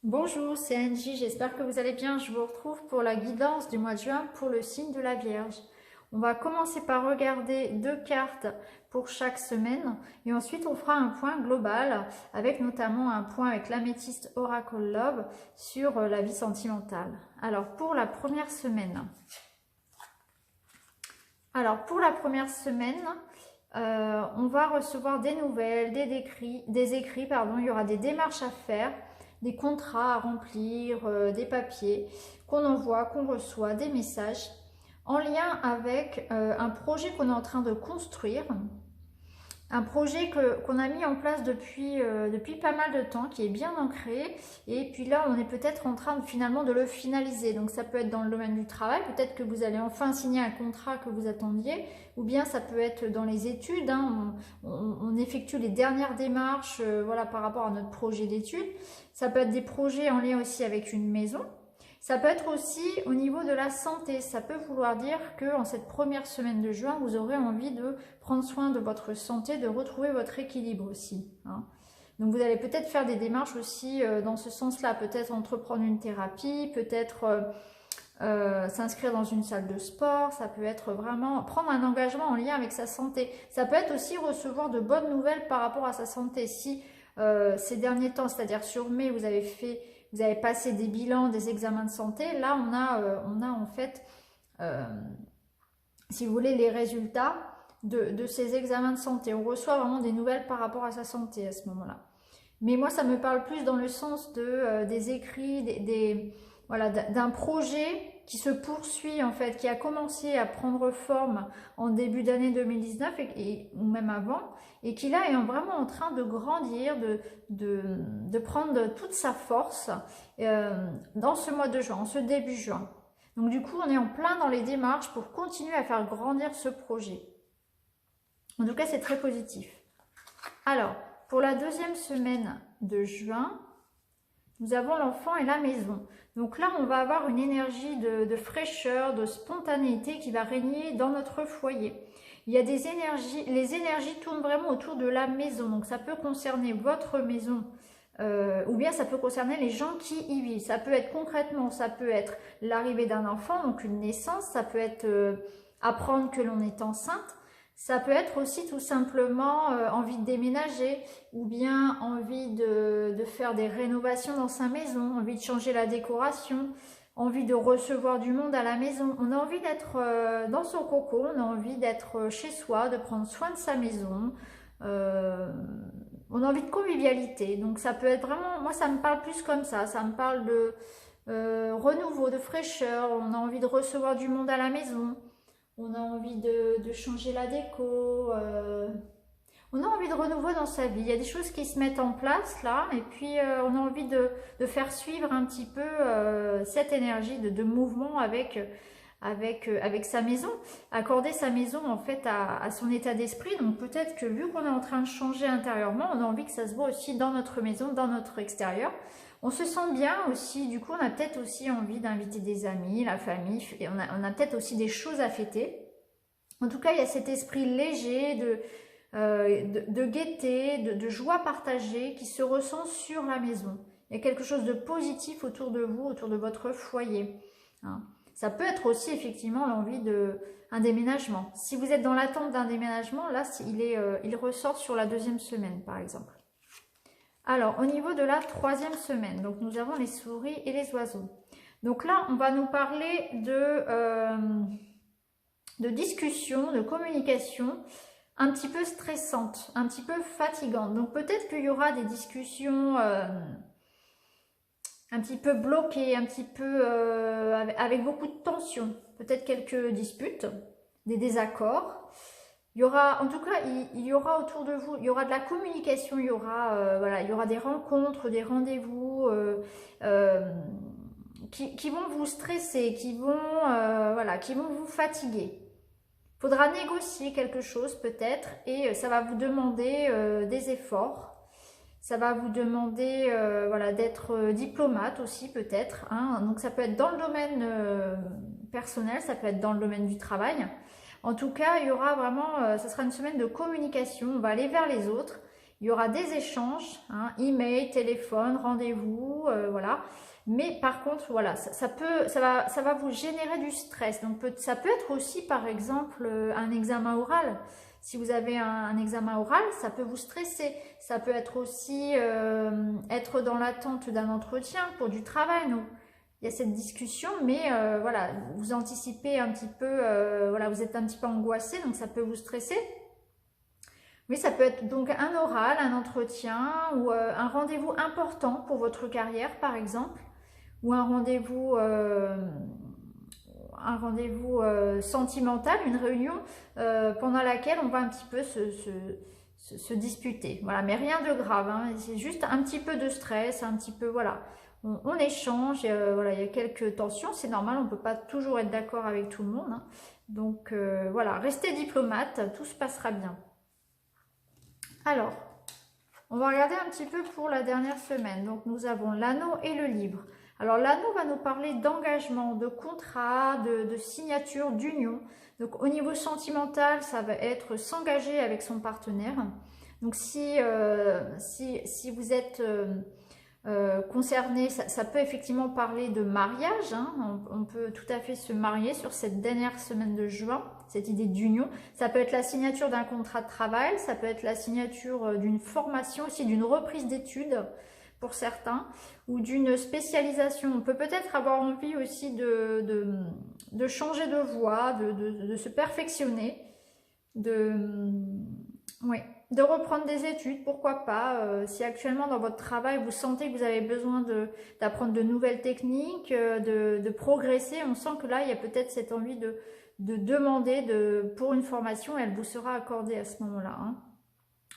Bonjour, c'est Angie, j'espère que vous allez bien. Je vous retrouve pour la guidance du mois de juin pour le signe de la Vierge. On va commencer par regarder deux cartes pour chaque semaine et ensuite on fera un point global avec notamment un point avec l'améthyste Oracle Love sur la vie sentimentale. Alors pour la première semaine. On va recevoir des nouvelles, des écrits, pardon. Il y aura des démarches à faire, des contrats à remplir, des papiers qu'on envoie, qu'on reçoit, des messages en lien avec un projet qu'on est en train de construire, un projet qu'on a mis en place depuis pas mal de temps, qui est bien ancré, et puis là on est peut-être en train finalement de le finaliser. Donc ça peut être dans le domaine du travail, peut-être que vous allez enfin signer un contrat que vous attendiez, ou bien ça peut être dans les études, hein. On effectue les dernières démarches voilà, par rapport à notre projet d'études. Ça peut être des projets en lien aussi avec une maison. Ça peut être aussi au niveau de la santé. Ça peut vouloir dire qu'en cette première semaine de juin, vous aurez envie de prendre soin de votre santé, de retrouver votre équilibre aussi, hein. Donc vous allez peut-être faire des démarches aussi dans ce sens-là, peut-être entreprendre une thérapie, peut-être s'inscrire dans une salle de sport, ça peut être vraiment prendre un engagement en lien avec sa santé. Ça peut être aussi recevoir de bonnes nouvelles par rapport à sa santé. Si ces derniers temps, c'est-à-dire sur mai, vous avez passé des bilans, des examens de santé, là on a en fait, euh, si vous voulez, les résultats de ces examens de santé. On reçoit vraiment des nouvelles par rapport à sa santé à ce moment-là. Mais moi, ça me parle plus dans le sens des écrits, voilà, d'un projet qui se poursuit en fait, qui a commencé à prendre forme en début d'année 2019 ou même avant, et qui là est vraiment en train de grandir, de prendre toute sa force dans ce mois de juin, en ce début juin. Donc du coup, on est en plein dans les démarches pour continuer à faire grandir ce projet. En tout cas, c'est très positif. Alors, pour la deuxième semaine de juin, nous avons l'enfant et la maison. Donc là, on va avoir une énergie de fraîcheur, de spontanéité qui va régner dans notre foyer. Il y a des énergies, les énergies tournent vraiment autour de la maison. Donc ça peut concerner votre maison ou bien ça peut concerner les gens qui y vivent. Ça peut être concrètement, ça peut être l'arrivée d'un enfant, donc une naissance, ça peut être apprendre que l'on est enceinte. Ça peut être aussi tout simplement envie de déménager ou bien envie de faire des rénovations dans sa maison, envie de changer la décoration, envie de recevoir du monde à la maison. On a envie d'être dans son cocon, on a envie d'être chez soi, de prendre soin de sa maison. On a envie de convivialité. Donc ça peut être vraiment, moi ça me parle plus comme ça me parle de renouveau, de fraîcheur, on a envie de recevoir du monde à la maison. On a envie de changer la déco, on a envie de renouveau dans sa vie. Il y a des choses qui se mettent en place là, et puis on a envie de faire suivre un petit peu cette énergie de mouvement avec sa maison, accorder sa maison en fait à son état d'esprit. Donc peut-être que vu qu'on est en train de changer intérieurement, on a envie que ça se voit aussi dans notre maison, dans notre extérieur. On se sent bien aussi, du coup on a peut-être aussi envie d'inviter des amis, la famille, et on a peut-être aussi des choses à fêter. En tout cas, il y a cet esprit léger de gaieté, de joie partagée qui se ressent sur la maison. Il y a quelque chose de positif autour de vous, autour de votre foyer, hein. Ça peut être aussi effectivement l'envie d'un déménagement. Si vous êtes dans l'attente d'un déménagement, là, il ressort sur la deuxième semaine, par exemple. Alors, au niveau de la troisième semaine, donc nous avons les souris et les oiseaux. Donc là, on va nous parler de discussion, de communication un petit peu stressante, un petit peu fatigante. Donc peut-être qu'il y aura des discussions un petit peu bloquées, un petit peu avec beaucoup de tension. Peut-être quelques disputes, des désaccords. Il y aura, en tout cas, il y aura autour de vous, il y aura de la communication, voilà, il y aura des rencontres, des rendez-vous qui vont vous stresser, voilà, qui vont vous fatiguer. Il faudra négocier quelque chose peut-être et ça va vous demander des efforts. Ça va vous demander voilà, d'être diplomate aussi peut-être, hein. Donc ça peut être dans le domaine personnel, ça peut être dans le domaine du travail. En tout cas, il y aura vraiment, ça sera une semaine de communication, on va aller vers les autres Il y aura des échanges, hein, email, téléphone, rendez-vous, voilà. Mais par contre, voilà, ça va vous générer du stress. Donc ça peut être aussi, par exemple, un examen oral. Si vous avez un examen oral, ça peut vous stresser. Ça peut être aussi être dans l'attente d'un entretien pour du travail. Donc, il y a cette discussion, mais voilà, vous anticipez un petit peu, voilà, vous êtes un petit peu angoissé, donc ça peut vous stresser. Oui, ça peut être donc un oral, un entretien ou un rendez-vous important pour votre carrière, par exemple, ou un rendez-vous sentimental, une réunion pendant laquelle on va un petit peu se disputer. Voilà, mais rien de grave, hein, c'est juste un petit peu de stress, un petit peu, voilà. On échange, voilà, il y a quelques tensions, c'est normal, on ne peut pas toujours être d'accord avec tout le monde. Hein. Donc voilà, restez diplomate, tout se passera bien. Alors, on va regarder un petit peu pour la dernière semaine. Donc nous avons l'anneau et le livre. Alors l'anneau va nous parler d'engagement, de contrat, de signature, d'union. Donc au niveau sentimental, ça va être s'engager avec son partenaire. Donc si vous êtes concerné, ça peut effectivement parler de mariage. Hein. On peut tout à fait se marier sur cette dernière semaine de juin, cette idée d'union. Ça peut être la signature d'un contrat de travail, ça peut être la signature d'une formation, aussi d'une reprise d'études pour certains, ou d'une spécialisation. On peut peut-être avoir envie aussi de changer de voie, de se perfectionner, oui, de reprendre des études, pourquoi pas. Si actuellement dans votre travail, vous sentez que vous avez besoin d'apprendre de nouvelles techniques, de progresser, on sent que là, il y a peut-être cette envie de demander pour une formation et elle vous sera accordée à ce moment-là. Hein.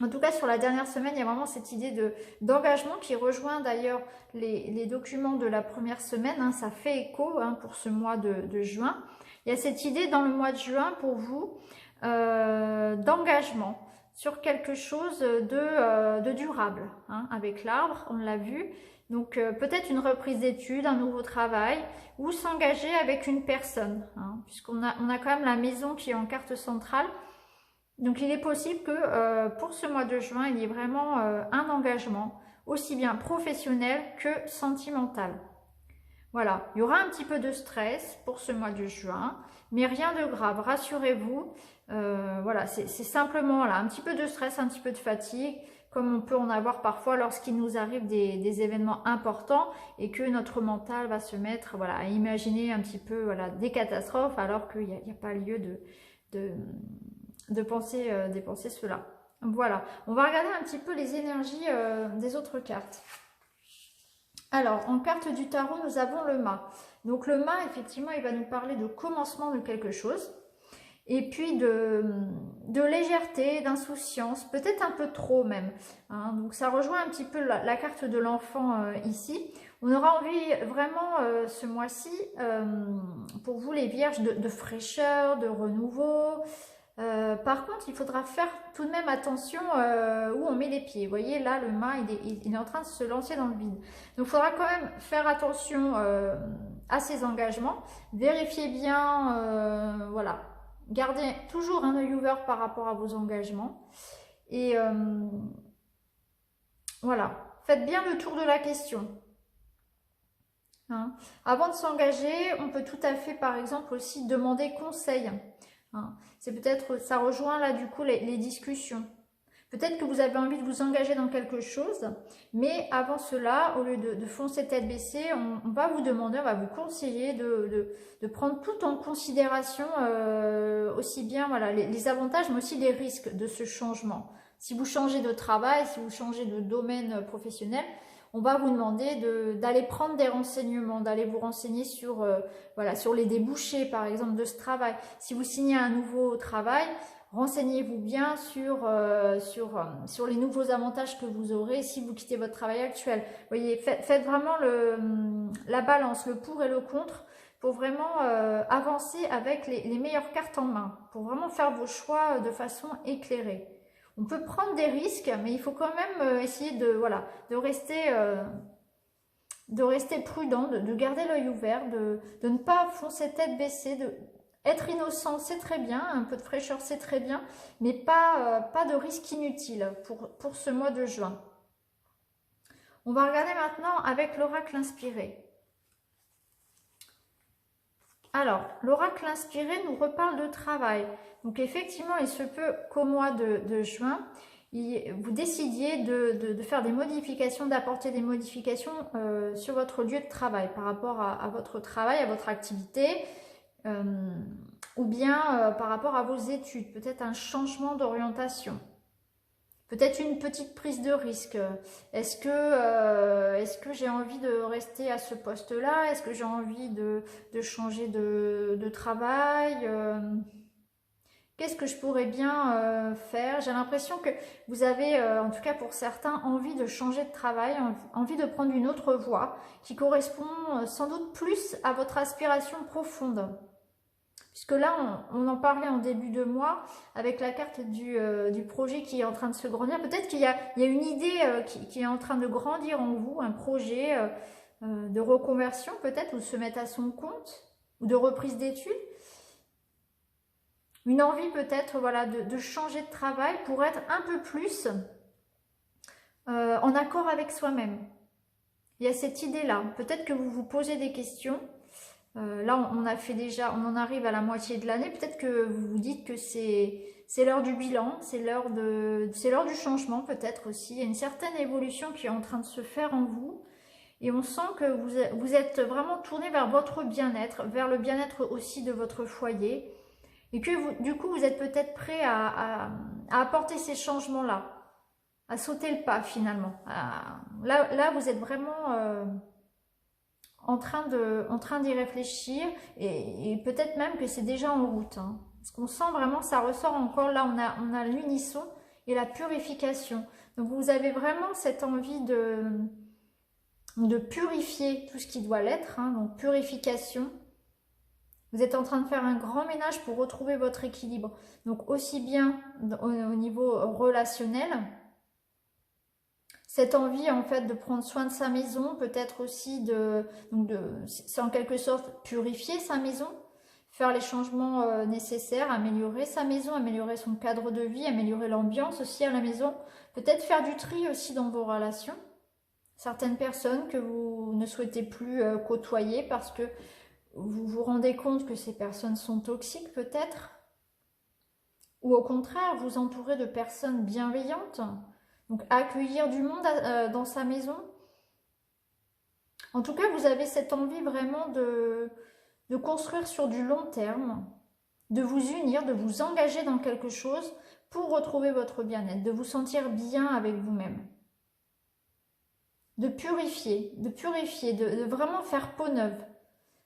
En tout cas, sur la dernière semaine, il y a vraiment cette idée d'engagement qui rejoint d'ailleurs les documents de la première semaine. Hein, ça fait écho pour ce mois de juin. Il y a cette idée dans le mois de juin pour vous d'engagement sur quelque chose de durable. Hein, avec l'arbre, on l'a vu. Donc peut-être une reprise d'études, un nouveau travail ou s'engager avec une personne. Hein, puisqu'on a quand même la maison qui est en carte centrale. Donc il est possible que pour ce mois de juin, il y ait vraiment un engagement, aussi bien professionnel que sentimental. Voilà, il y aura un petit peu de stress pour ce mois de juin, mais rien de grave, rassurez-vous. Voilà, c'est simplement là, un petit peu de stress, un petit peu de fatigue, comme on peut en avoir parfois lorsqu'il nous arrive des événements importants et que notre mental va se mettre voilà, à imaginer un petit peu voilà, des catastrophes alors qu'il n'y a pas lieu de penser cela. Voilà, on va regarder un petit peu les énergies des autres cartes. Alors, en carte du tarot, nous avons le mât. Donc le mât, effectivement, il va nous parler de commencement de quelque chose. Et puis de légèreté, d'insouciance, peut-être un peu trop même. Hein. Donc ça rejoint un petit peu la carte de l'enfant ici. On aura envie vraiment ce mois-ci, pour vous les vierges, de fraîcheur, de renouveau. Par contre, il faudra faire tout de même attention où on met les pieds. Vous voyez, là, le mât, il est en train de se lancer dans le vide. Donc, il faudra quand même faire attention à ses engagements. Vérifiez bien, voilà. Gardez toujours un œil ouvert par rapport à vos engagements. Et voilà. Faites bien le tour de la question. Hein. Avant de s'engager, on peut tout à fait, par exemple, aussi demander conseil. Hein. C'est peut-être, ça rejoint là du coup les discussions. Peut-être que vous avez envie de vous engager dans quelque chose, mais avant cela, au lieu de foncer tête baissée, on va vous demander, on va vous conseiller de prendre tout en considération, aussi bien voilà, les avantages, mais aussi les risques de ce changement. Si vous changez de travail, si vous changez de domaine professionnel, on va vous demander d'aller prendre des renseignements, d'aller vous renseigner sur, voilà, sur les débouchés, par exemple, de ce travail. Si vous signez un nouveau travail, renseignez-vous bien sur les nouveaux avantages que vous aurez si vous quittez votre travail actuel. Vous voyez, faites vraiment la balance, le pour et le contre, pour vraiment avancer avec les meilleures cartes en main, pour vraiment faire vos choix de façon éclairée. On peut prendre des risques, mais il faut quand même essayer de rester prudent, de garder l'œil ouvert, de ne pas foncer tête baissée, Être innocent, c'est très bien, un peu de fraîcheur, c'est très bien, mais pas de risque inutile pour ce mois de juin. On va regarder maintenant avec l'oracle inspiré. Alors, l'oracle inspiré nous reparle de travail. Donc effectivement, il se peut qu'au mois de juin, vous décidiez de faire des modifications, d'apporter des modifications sur votre lieu de travail par rapport à votre travail, à votre activité, ou bien par rapport à vos études, peut-être un changement d'orientation. Peut-être une petite prise de risque. Est-ce que j'ai envie de rester à ce poste-là? Est-ce que j'ai envie de changer de travail? Qu'est-ce que je pourrais bien faire? J'ai l'impression que vous avez, en tout cas pour certains, envie de changer de travail, envie de prendre une autre voie qui correspond sans doute plus à votre aspiration profonde. Puisque là, on en parlait en début de mois avec la carte du projet qui est en train de se grandir. Peut-être qu'il y a une idée qui est en train de grandir en vous, un projet de reconversion peut-être, ou de se mettre à son compte, ou de reprise d'études. Une envie peut-être voilà, de changer de travail pour être un peu plus en accord avec soi-même. Il y a cette idée-là. Peut-être que vous vous posez des questions. Là, on en arrive à la moitié de l'année. Peut-être que vous vous dites que c'est l'heure du bilan, c'est l'heure du changement peut-être aussi. Il y a une certaine évolution qui est en train de se faire en vous. Et on sent que vous êtes vraiment tourné vers votre bien-être, vers le bien-être aussi de votre foyer. Et que du coup, vous êtes peut-être prêt à apporter ces changements-là, à sauter le pas finalement. Là, vous êtes vraiment en train d'y réfléchir et peut-être même que c'est déjà en route. Hein. Parce qu'on sent vraiment, ça ressort encore, là on a l'unisson et la purification. Donc vous avez vraiment cette envie de purifier tout ce qui doit l'être, hein, donc purification. Vous êtes en train de faire un grand ménage pour retrouver votre équilibre. Donc aussi bien au niveau relationnel, cette envie en fait de prendre soin de sa maison, peut-être aussi c'est en quelque sorte purifier sa maison, faire les changements nécessaires, améliorer sa maison, améliorer son cadre de vie, améliorer l'ambiance aussi à la maison, peut-être faire du tri aussi dans vos relations. Certaines personnes que vous ne souhaitez plus côtoyer parce que vous vous rendez compte que ces personnes sont toxiques peut-être, ou au contraire vous entourez de personnes bienveillantes. Donc accueillir du monde dans sa maison. En tout cas, vous avez cette envie vraiment de construire sur du long terme, de vous unir, de vous engager dans quelque chose pour retrouver votre bien-être, de vous sentir bien avec vous-même. De purifier, de vraiment faire peau neuve.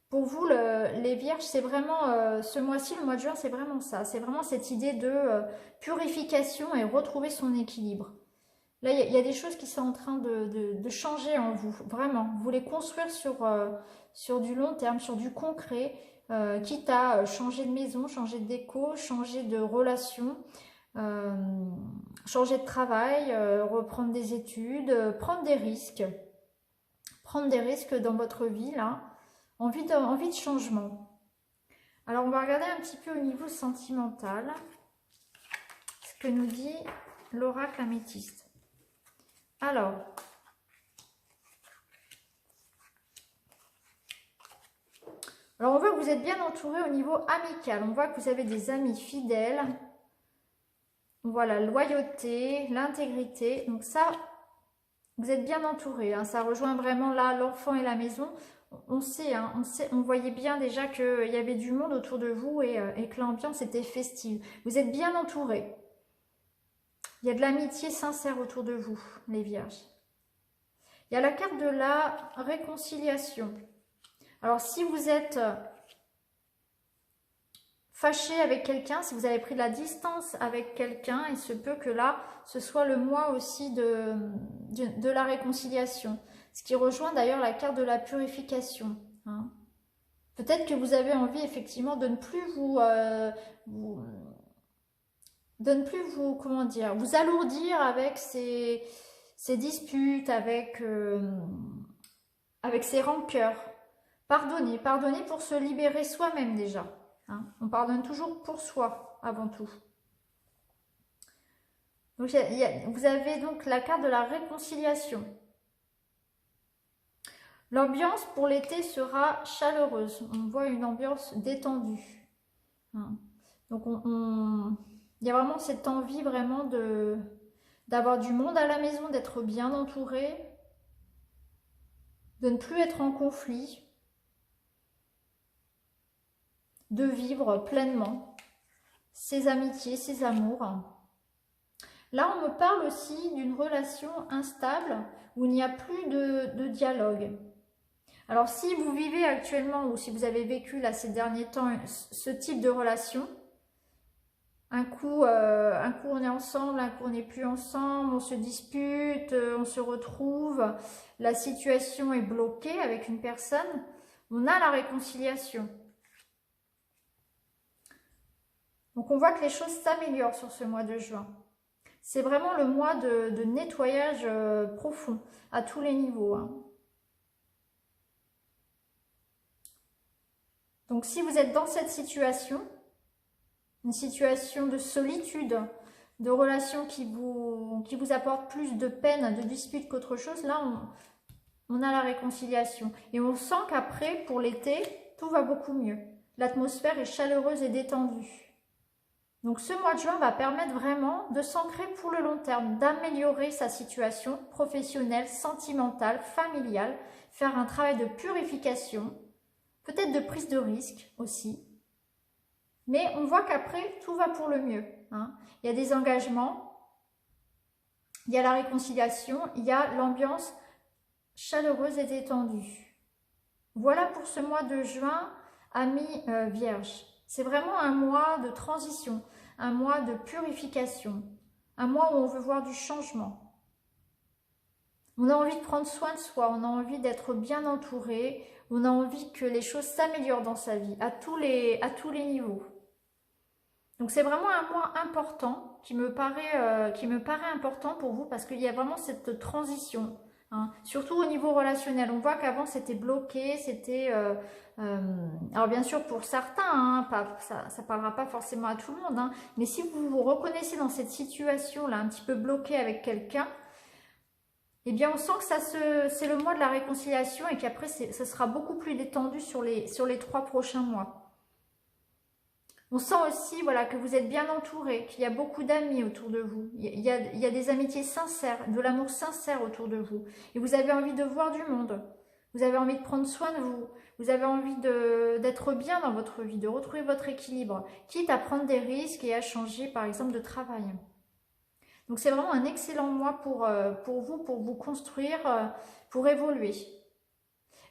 Pour vous, les vierges, c'est vraiment, ce mois-ci, le mois de juin, c'est vraiment ça. C'est vraiment cette idée de purification et retrouver son équilibre. Là, il y a des choses qui sont en train de changer en vous, vraiment. Vous voulez construire sur du long terme, sur du concret, quitte à changer de maison, changer de déco, changer de relation, changer de travail, reprendre des études, prendre des risques. Prendre des risques dans votre vie, là. Envie de changement. Alors, on va regarder un petit peu au niveau sentimental ce que nous dit l'oracle améthyste. Alors, on voit que vous êtes bien entouré au niveau amical. On voit que vous avez des amis fidèles. On voit la loyauté, l'intégrité. Donc ça, vous êtes bien entouré. Hein. Ça rejoint vraiment là l'enfant et la maison. On sait, on voyait bien déjà qu'il y avait du monde autour de vous et que l'ambiance était festive. Vous êtes bien entouré. Il y a de l'amitié sincère autour de vous, les vierges. Il y a la carte de la réconciliation. Alors, si vous êtes fâché avec quelqu'un, si vous avez pris de la distance avec quelqu'un, il se peut que là, ce soit le mois aussi de la réconciliation. Ce qui rejoint d'ailleurs la carte de la purification. Hein. Peut-être que vous avez envie effectivement de ne plus comment dire, vous alourdir avec ces disputes, avec ces rancœurs. Pardonnez pour se libérer soi-même déjà. hein. On pardonne toujours pour soi, avant tout. Donc, vous avez donc la carte de la réconciliation. L'ambiance pour l'été sera chaleureuse. On voit une ambiance détendue, hein. Donc, il y a vraiment cette envie vraiment d'avoir du monde à la maison, d'être bien entouré, de ne plus être en conflit, de vivre pleinement ses amitiés, ses amours. Là, on me parle aussi d'une relation instable où il n'y a plus de dialogue. Alors, si vous vivez actuellement ou si vous avez vécu là ces derniers temps ce type de relation, un coup on est ensemble, un coup on n'est plus ensemble, on se dispute, on se retrouve, la situation est bloquée avec une personne, on a la réconciliation. Donc on voit que les choses s'améliorent sur ce mois de juin. C'est vraiment le mois de nettoyage profond à tous les niveaux, hein. Donc si vous êtes dans cette situation, une situation de solitude, de relation qui vous apporte plus de peine, de dispute qu'autre chose, là on a la réconciliation. Et on sent qu'après, pour l'été, tout va beaucoup mieux. L'atmosphère est chaleureuse et détendue. Donc ce mois de juin va permettre vraiment de s'ancrer pour le long terme, d'améliorer sa situation professionnelle, sentimentale, familiale, faire un travail de purification, peut-être de prise de risque aussi. Mais on voit qu'après, tout va pour le mieux, hein. Il y a des engagements, il y a la réconciliation, il y a l'ambiance chaleureuse et détendue. Voilà pour ce mois de juin, amis vierges. C'est vraiment un mois de transition, un mois de purification, un mois où on veut voir du changement. On a envie de prendre soin de soi, on a envie d'être bien entouré, on a envie que les choses s'améliorent dans sa vie, à tous les niveaux. Donc c'est vraiment un mois important qui me paraît important pour vous parce qu'il y a vraiment cette transition, hein. Surtout au niveau relationnel. On voit qu'avant c'était bloqué, c'était... alors bien sûr pour certains, hein, ça ne parlera pas forcément à tout le monde, hein, mais si vous vous reconnaissez dans cette situation-là, un petit peu bloqué avec quelqu'un, eh bien on sent que c'est le mois de la réconciliation et qu'après ça sera beaucoup plus détendu sur les 3 prochains mois. On sent aussi voilà, que vous êtes bien entouré, qu'il y a beaucoup d'amis autour de vous. Il y a des amitiés sincères, de l'amour sincère autour de vous. Et vous avez envie de voir du monde. Vous avez envie de prendre soin de vous. Vous avez envie d'être bien dans votre vie, de retrouver votre équilibre, quitte à prendre des risques et à changer par exemple de travail. Donc c'est vraiment un excellent mois pour vous construire, pour évoluer.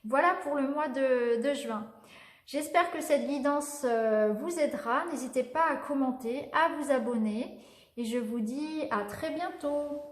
Voilà pour le mois de juin. J'espère que cette guidance vous aidera. N'hésitez pas à commenter, à vous abonner et je vous dis à très bientôt.